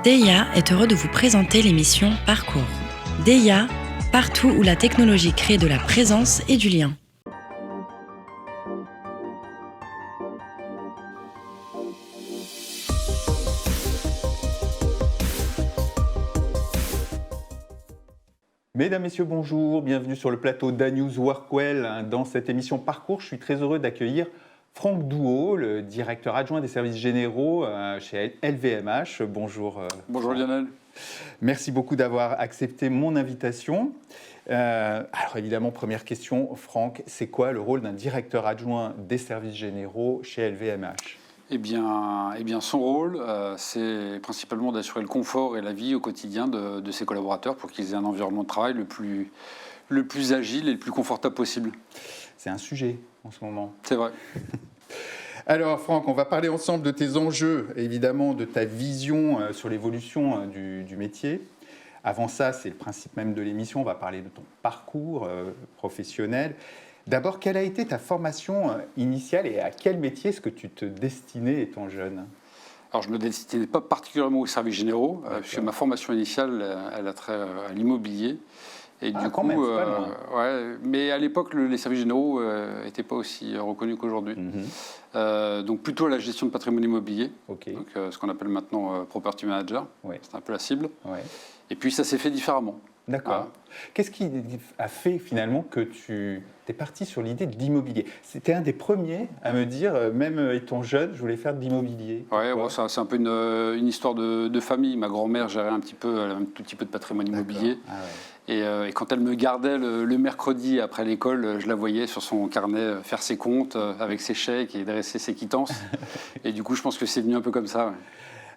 DEIA est heureux de vous présenter l'émission Parcours. DEIA, partout où la technologie crée de la présence et du lien. Mesdames, Messieurs, bonjour, bienvenue sur le plateau d'A-News Workwell. Dans cette émission Parcours, je suis très heureux d'accueillir Franck Douault, le directeur adjoint des services généraux chez LVMH. Bonjour. Bonjour Lionel. Merci beaucoup d'avoir accepté mon invitation. Alors évidemment, première question, Franck, c'est quoi le rôle d'un directeur adjoint des services généraux chez LVMH ? Eh bien, son rôle, c'est principalement d'assurer le confort et la vie au quotidien de ses collaborateurs pour qu'ils aient un environnement de travail le plus agile et le plus confortable possible. C'est un sujet en ce moment. C'est vrai. Alors Franck, on va parler ensemble de tes enjeux, évidemment de ta vision sur l'évolution du métier. Avant ça, c'est le principe même de l'émission, on va parler de ton parcours professionnel. D'abord, quelle a été ta formation initiale et à quel métier est-ce que tu te destinais étant jeune ? Alors, je ne me destinais pas particulièrement aux services généraux, puisque ma formation initiale, elle a trait à l'immobilier. Et du coup, même, c'est pas loin. Ouais, mais à l'époque, les services généraux n'étaient pas aussi reconnus qu'aujourd'hui. Donc, plutôt la gestion de patrimoine immobilier, donc, ce qu'on appelle maintenant property manager. C'est un peu la cible. Et puis, ça s'est fait différemment. D'accord. Qu'est-ce qui a fait finalement que tu es parti sur l'idée de l'immobilier ? C'était un des premiers à me dire, même étant jeune, je voulais faire de l'immobilier. Oui, bon, c'est un peu une histoire de famille. Ma grand-mère gérait un tout petit peu de patrimoine immobilier. Et quand elle me gardait le mercredi après l'école, je la voyais sur son carnet faire ses comptes avec ses chèques et dresser ses quittances. Et du coup, je pense que c'est venu un peu comme ça.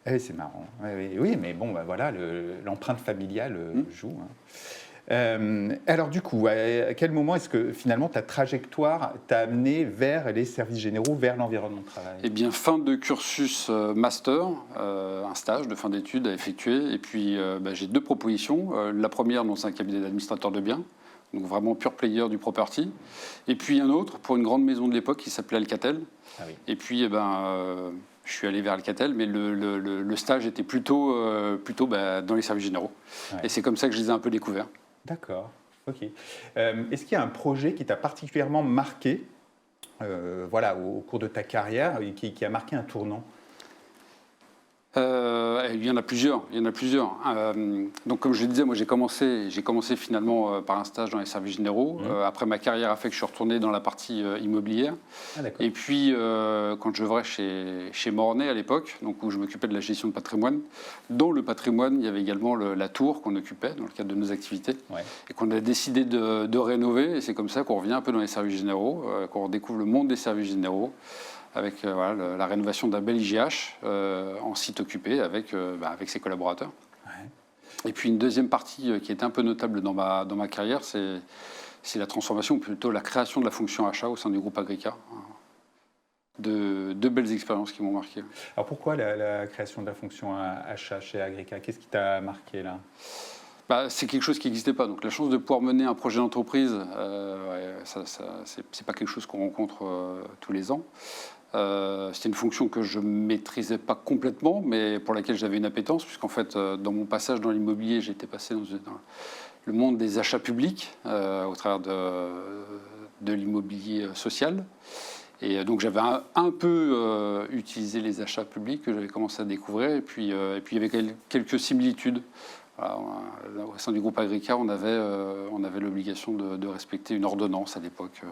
Oui, c'est marrant. Oui, mais bon, voilà, l'empreinte familiale joue. Alors du coup, à quel moment est-ce que finalement ta trajectoire t'a amené vers les services généraux, vers l'environnement de travail ? Eh bien, fin de cursus master, un stage de fin d'études à effectuer. Et puis, j'ai deux propositions. La première, dans un cabinet d'administrateur de biens, donc vraiment pure player du property. Et puis un autre, pour une grande maison de l'époque qui s'appelait Alcatel. Et puis, je suis allé vers Alcatel, mais le stage était plutôt dans les services généraux. Et c'est comme ça que je les ai un peu découverts. D'accord, ok. Est-ce qu'il y a un projet qui t'a particulièrement marqué au cours de ta carrière et qui a marqué un tournant ? Il y en a plusieurs. Donc, comme je le disais, moi, j'ai commencé finalement par un stage dans les services généraux. Après, ma carrière a fait que je suis retourné dans la partie immobilière. Et puis, quand je œuvrais chez Mornay à l'époque, donc où je m'occupais de la gestion de patrimoine, dans le patrimoine, il y avait également la tour qu'on occupait dans le cadre de nos activités et qu'on a décidé de rénover. Et c'est comme ça qu'on revient un peu dans les services généraux, qu'on redécouvre le monde des services généraux, avec la rénovation d'un bel IGH en site occupé avec ses collaborateurs. Et puis une deuxième partie qui était un peu notable dans ma carrière, c'est la transformation, ou plutôt la création de la fonction achat au sein du groupe Agrica. Deux belles expériences qui m'ont marqué. Alors pourquoi la création de la fonction achat chez Agrica ? Qu'est-ce qui t'a marqué là ? C'est quelque chose qui n'existait pas. Donc la chance de pouvoir mener un projet d'entreprise, c'est pas quelque chose qu'on rencontre tous les ans. C'était une fonction que je ne maîtrisais pas complètement, mais pour laquelle j'avais une appétence, puisqu'en fait, dans mon passage dans l'immobilier, j'étais passé dans le monde des achats publics, au travers de l'immobilier social. Et donc j'avais un peu utilisé les achats publics que j'avais commencé à découvrir, et puis il y avait quelques similitudes. Voilà, au sein du groupe Agrica, on avait l'obligation de respecter une ordonnance à l'époque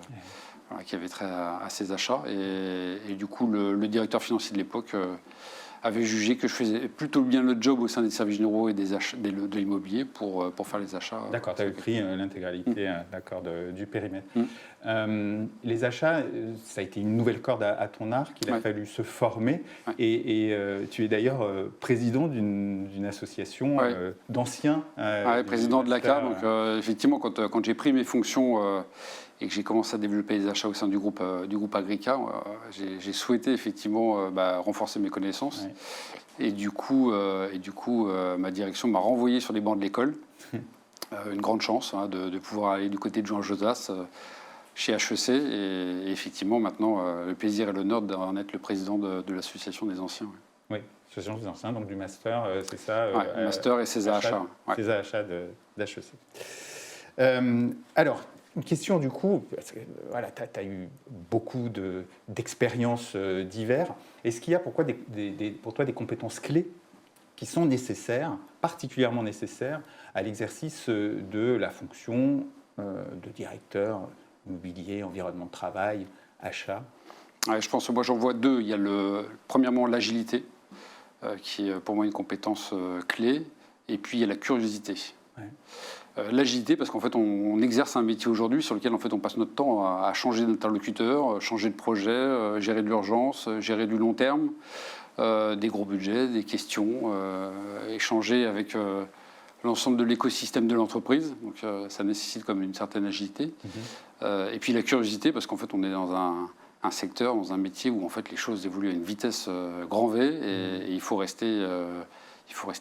qui avait trait à ces achats. Et du coup, le directeur financier de l'époque avait jugé que je faisais plutôt bien le job au sein des services généraux et de l'immobilier pour faire les achats. D'accord, tu avais pris l'intégralité du périmètre. Les achats, ça a été une nouvelle corde à ton arc, il a fallu se former. Et tu es d'ailleurs président d'une association d'anciens. Président de l'ACA. Donc effectivement, quand j'ai pris mes fonctions et que j'ai commencé à développer les achats au sein du groupe Agrica, j'ai souhaité effectivement renforcer mes connaissances. Et du coup, ma direction m'a renvoyé sur les bancs de l'école. Une grande chance de pouvoir aller du côté de Jean Josas chez HEC. Et effectivement, maintenant, le plaisir et l'honneur d'en être le président de l'association des anciens. Oui, Association des enseignants, donc du master, c'est ça master et CESA achat. CESA achat d'HEC. Alors, une question du coup, parce que voilà, tu as eu beaucoup d'expériences diverses. Est-ce qu'il y a pour toi des compétences clés qui sont nécessaires, particulièrement nécessaires, à l'exercice de la fonction de directeur immobilier, environnement de travail, achat? Je pense que moi j'en vois deux. Il y a premièrement l'agilité, qui est pour moi une compétence clé, et puis il y a la curiosité. Ouais. L'agilité, parce qu'en fait on exerce un métier aujourd'hui sur lequel en fait on passe notre temps à changer d'interlocuteur, changer de projet, gérer de l'urgence, gérer du long terme, des gros budgets, des questions, échanger avec l'ensemble de l'écosystème de l'entreprise. Donc ça nécessite comme une certaine agilité. Et puis la curiosité, parce qu'en fait on est dans un secteur, dans un métier où en fait les choses évoluent à une vitesse grand V et il faut rester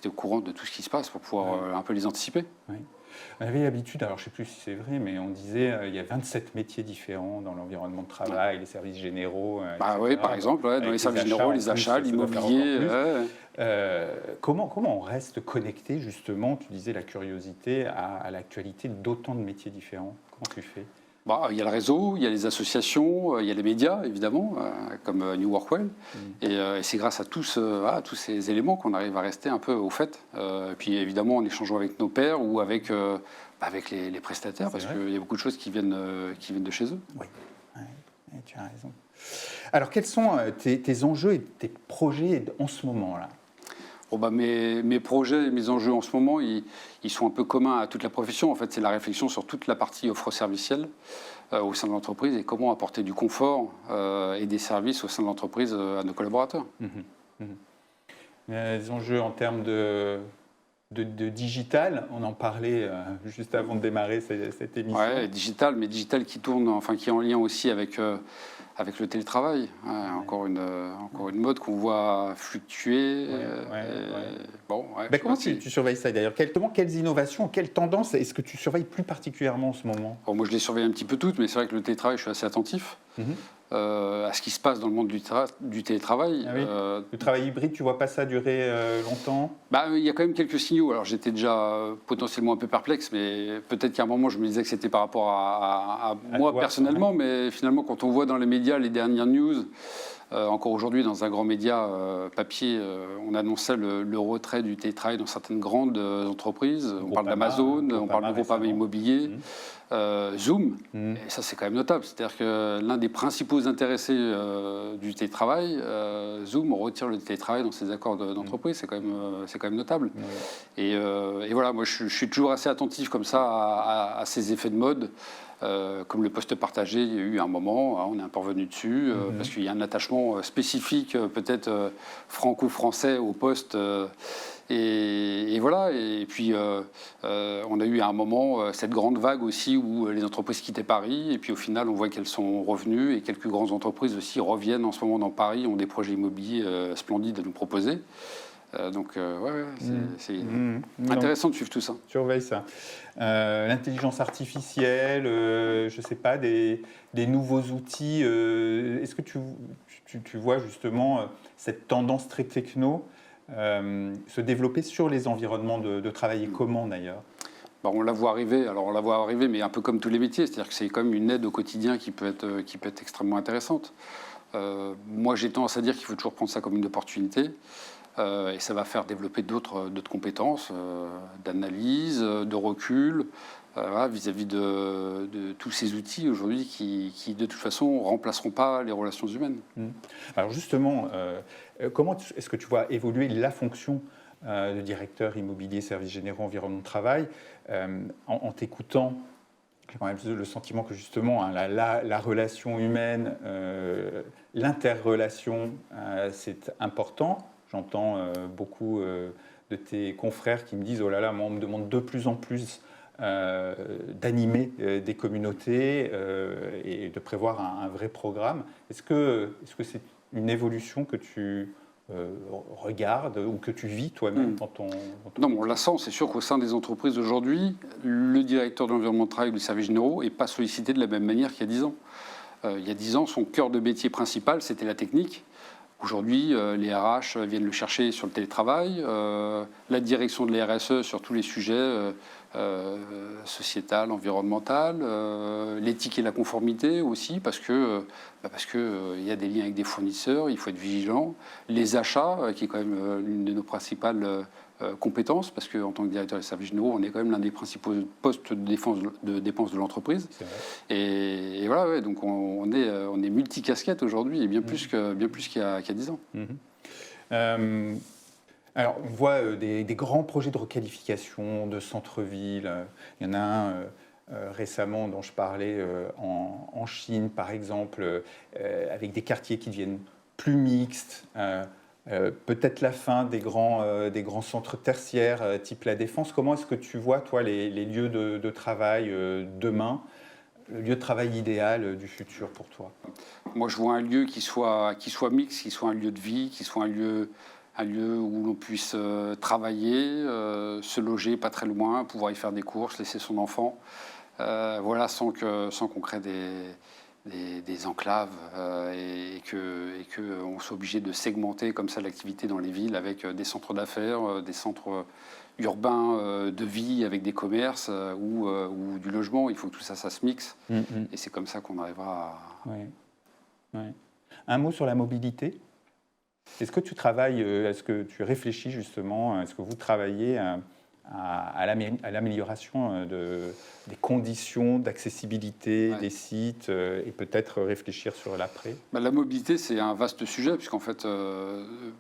au courant de tout ce qui se passe pour pouvoir un peu les anticiper. Oui. On avait l'habitude, alors je ne sais plus si c'est vrai, mais on disait il y a 27 métiers différents dans l'environnement de travail, les services généraux. Oui, par exemple, dans les services généraux, les achats, l'immobilier. Comment on reste connecté, justement, tu disais la curiosité, à l'actualité d'autant de métiers différents? Comment tu fais? Il y a le réseau, il y a les associations, il y a les médias, évidemment, comme New Workwell. Et c'est grâce à tous ces éléments qu'on arrive à rester un peu au fait. Et puis, évidemment, en échangeant avec nos pairs ou avec les prestataires, parce qu'il y a beaucoup de choses qui viennent de chez eux. Oui, tu as raison. Alors, quels sont tes enjeux et tes projets en ce moment-là? Mes projets et mes enjeux en ce moment, ils sont un peu communs à toute la profession. En fait, c'est la réflexion sur toute la partie offre servicielle au sein de l'entreprise et comment apporter du confort et des services au sein de l'entreprise à nos collaborateurs. Des enjeux en termes de digital, on en parlait juste avant de démarrer cette émission. Oui, digital, mais digital qui tourne, qui est en lien aussi avec le télétravail. Encore une mode qu'on voit fluctuer. Comment tu surveilles ça d'ailleurs? Quelles innovations, quelles tendances est-ce que tu surveilles plus particulièrement en ce moment? Moi, je les surveille un petit peu toutes, mais c'est vrai que le télétravail, je suis assez attentif. À ce qui se passe dans le monde du télétravail. Le travail hybride, tu ne vois pas ça durer longtemps? Il y a quand même quelques signaux. Alors j'étais déjà potentiellement un peu perplexe, mais peut-être qu'à un moment je me disais que c'était par rapport à moi personnellement, mais finalement quand on voit dans les médias les dernières news, encore aujourd'hui dans un grand média papier, on annonçait le retrait du télétravail dans certaines grandes entreprises. On parle d'Amazon, on parle de Groupama Immobilier. Zoom, et ça c'est quand même notable, c'est-à-dire que l'un des principaux intéressés du télétravail, Zoom retire le télétravail dans ses accords d'entreprise, c'est quand même notable. Et voilà, moi je suis toujours assez attentif comme ça à ces effets de mode. Comme le poste partagé, il y a eu un moment, on est un peu revenu dessus, parce qu'il y a un attachement spécifique, peut-être franco-français au poste. Et voilà, et puis on a eu à un moment cette grande vague aussi où les entreprises quittaient Paris, et puis au final on voit qu'elles sont revenues, et quelques grandes entreprises aussi reviennent en ce moment dans Paris, ont des projets immobiliers splendides à nous proposer. C'est intéressant de suivre tout ça. Surveille ça. L'intelligence artificielle, je ne sais pas, des nouveaux outils. Est-ce que tu vois justement cette tendance très techno se développer sur les environnements de travail? Et comment d'ailleurs? On la voit arriver, mais un peu comme tous les métiers, c'est-à-dire que c'est quand même une aide au quotidien qui peut être extrêmement intéressante. Moi, j'ai tendance à dire qu'il faut toujours prendre ça comme une opportunité. Et ça va faire développer d'autres compétences, d'analyse, de recul, vis-à-vis de tous ces outils aujourd'hui qui, de toute façon, ne remplaceront pas les relations humaines. Alors justement, comment est-ce que tu vois évoluer la fonction de directeur immobilier, services généraux, environnement de travail? En t'écoutant, j'ai quand même le sentiment que justement la relation humaine, l'interrelation, c'est important. J'entends beaucoup de tes confrères qui me disent « Oh là là, moi, on me demande de plus en plus d'animer des communautés et de prévoir un vrai programme. » Est-ce que c'est une évolution que tu regardes ou que tu vis toi-même dans ton... Non, on la sent. C'est sûr qu'au sein des entreprises aujourd'hui, le directeur de l'environnement de travail ou des services généraux n'est pas sollicité de la même manière qu'il y a 10 ans. Il y a 10 ans, son cœur de métier principal, c'était la technique. Aujourd'hui, les RH viennent le chercher sur le télétravail, la direction de l'RSE sur tous les sujets sociétal, environnemental, l'éthique et la conformité aussi, parce que il y a des liens avec des fournisseurs, il faut être vigilant. Les achats, qui est quand même l'une de nos principales compétences, parce qu'en tant que directeur des services généraux, on est quand même l'un des principaux postes de dépenses de l'entreprise. Et voilà, ouais, donc on est multicasquette aujourd'hui, et bien plus qu'il y a 10 ans. Alors, on voit des grands projets de requalification de centre-ville. Il y en a un récemment dont je parlais en Chine, par exemple, avec des quartiers qui deviennent plus mixtes. Peut-être la fin des grands centres tertiaires, type la Défense. Comment est-ce que tu vois, toi, les lieux de travail demain, le lieu de travail idéal du futur pour toi? Moi, je vois un lieu qui soit mixte, qui soit un lieu de vie, qui soit un lieu où l'on puisse travailler, se loger pas très loin, pouvoir y faire des courses, laisser son enfant, voilà, sans qu'on crée des enclaves et qu'on soit obligé de segmenter comme ça l'activité dans les villes avec des centres d'affaires, des centres urbains de vie avec des commerces ou du logement. Il faut que tout ça se mixe et c'est comme ça qu'on arrivera à... Ouais. Un mot sur la mobilité. Est-ce que tu travailles, est-ce que tu réfléchis justement, est-ce que vous travaillez à l'amélioration des conditions d'accessibilité des sites et peut-être réfléchir sur l'après? La mobilité, c'est un vaste sujet puisqu'en fait,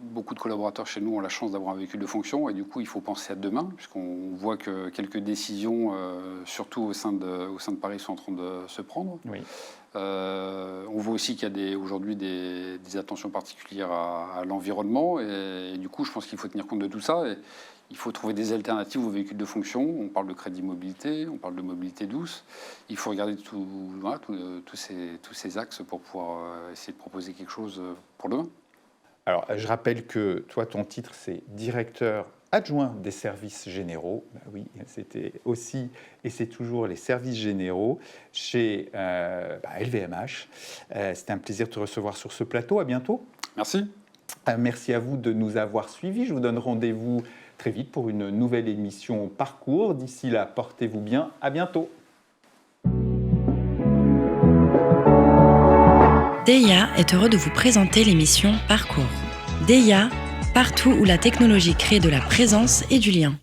beaucoup de collaborateurs chez nous ont la chance d'avoir un véhicule de fonction et du coup, il faut penser à demain puisqu'on voit que quelques décisions, surtout au sein de Paris, sont en train de se prendre. Oui. On voit aussi qu'il y a aujourd'hui des attentions particulières à l'environnement et du coup, je pense qu'il faut tenir compte de tout ça. Et il faut trouver des alternatives aux véhicules de fonction. On parle de crédit mobilité, on parle de mobilité douce. Il faut regarder tous ces axes pour pouvoir essayer de proposer quelque chose pour demain. Alors, je rappelle que toi, ton titre, c'est directeur adjoint des services généraux. Ben oui, c'était aussi et c'est toujours les services généraux chez LVMH. C'était un plaisir de te recevoir sur ce plateau. À bientôt. Merci. Merci à vous de nous avoir suivis. Je vous donne rendez-vous très vite pour une nouvelle émission Parcours. D'ici là, portez-vous bien. À bientôt. DEIA est heureux de vous présenter l'émission Parcours. DEIA, partout où la technologie crée de la présence et du lien.